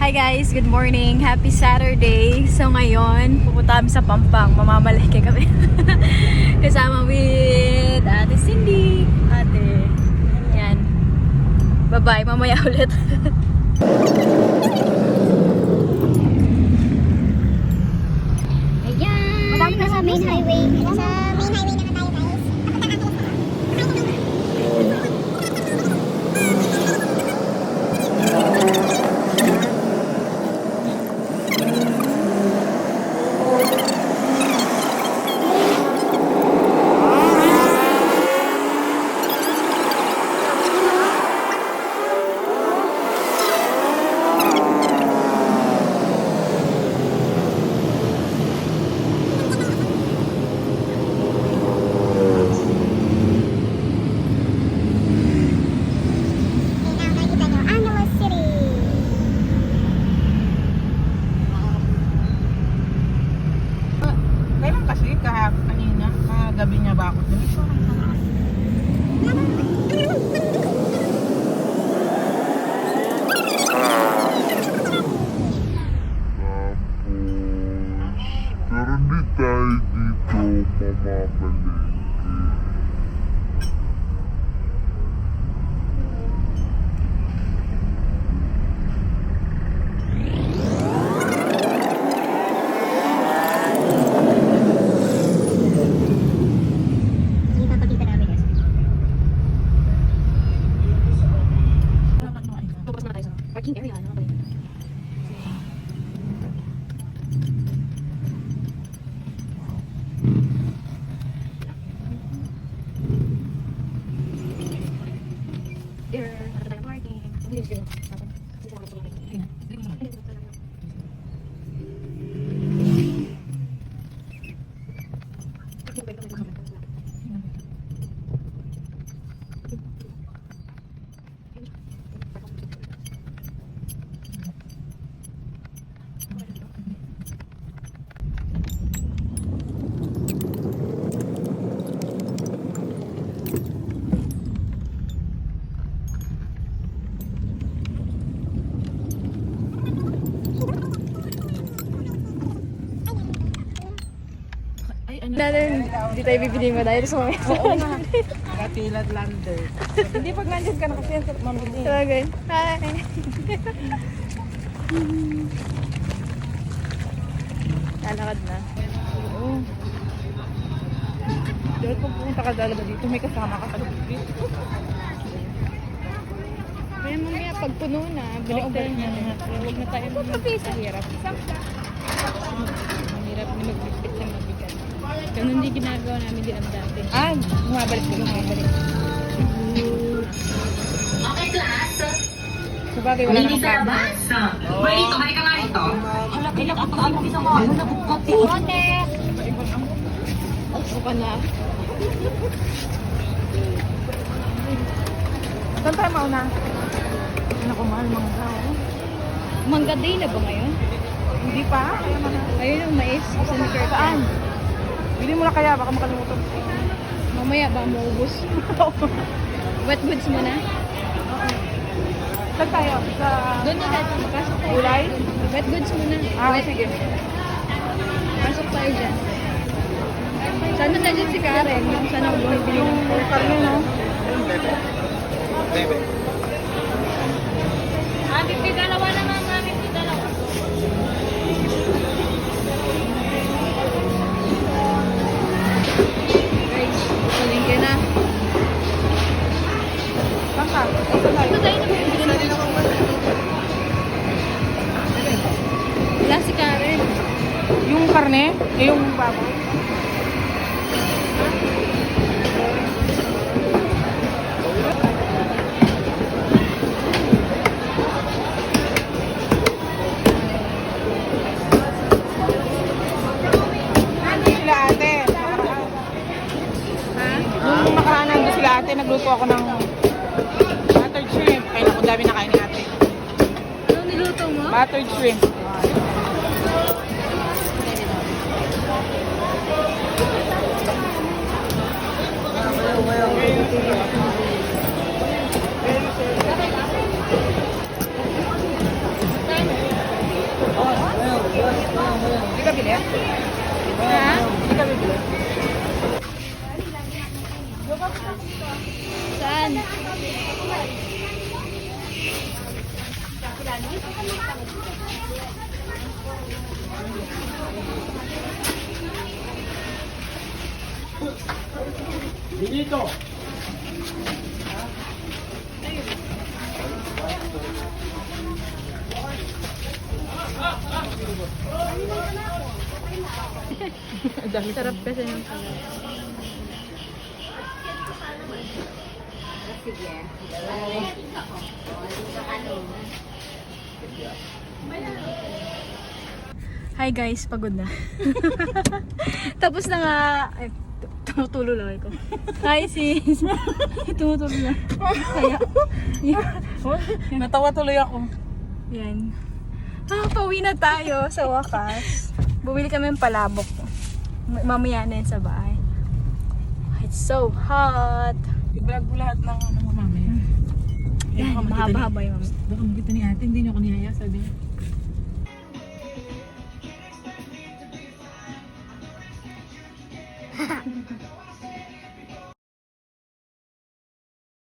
Hi guys, good morning. Happy Saturday. So ngayon, pupunta kami sa Pampang. Mamamalengke kami. Kasama with Ate Cindy. Ate. Yan. Bye-bye. Mamaya ulit. Ayan! Nasa main highway. Nasa main highway naman tayo guys. Gabi niya ba ako dun? Pero hindi tayo dito mamamalengke. Parking area, ano ba yun? There, ano tayo parking? Hindi sila. Natin, hindi tayo bibili mo dahil sa mga Oo na. Katilad lander. Hindi pag nandyan ka na kasi yan, mamili. Sabagay. Hi! Lalakad na. Oo. Dahil kung pumunta ka dalaga dito, may kasama ka sa dito. Kaya mamaya pag puno na, balik tayo na. Huwag na tayo mahirap. Mahirap na magbitbit ng mabigat. Ganun hindi ginagawa namin din ang dati. Ah, bumabalik ko bumabalik. Okay, class. Sabagay, wala nang kama. Hoy, dito, halika nga rito. Hala, kailang ako ang isang ano na bukot. Ote! Ako ka na. Saan tayo mauna? Naku, mahal mga tao. Mangga day na ba ngayon? Hindi pa? Kaya man. Ayun yung mais. Gusto ni Kurt. Saan? Bili mo na kaya, baka makalimutan. Mamaya ba maubos? Wet goods mo na? Saan tayo? Sa Doon na natin. Pasok tayo. Gulay? Wet goods mo na. Ah, sige. Pasok tayo dyan. Sana na dyan si Karen. Yung sana bumibili ng Yung karne, no? dalawa naman namin. Dalawa. Guys, palengke na. Saan ka? Saan tayo? Ito tayo na bumibili na rin ako. Wala si Karen. Yung karne? Eh, yung baboy? Sila ate. Ha? Nung nakaraan nandun sila ate, nagluto ako ng buttered shrimp. Kaya ako dami na kain ni ate. Anong niluto mo? Buttered shrimp. bibili? Ha? Hindi ka bibili? Saan? Sarap kasi ng salad. Hi guys, pagod na. Tapos na nga, ay, tumutulo lang ako. Hi sis. Tumutulo na. Kaya, Natawa tuloy ako. yan. Pauwi na tayo sa wakas. Bumili kami ng palabok. Mamaya na yun sa bahay. It's so hot. I-vlog mo lahat ng ano mo mamaya. Yan, mahaba-haba yung mami. Baka makita ni ate, hindi niyo ko niyaya, sabi niya.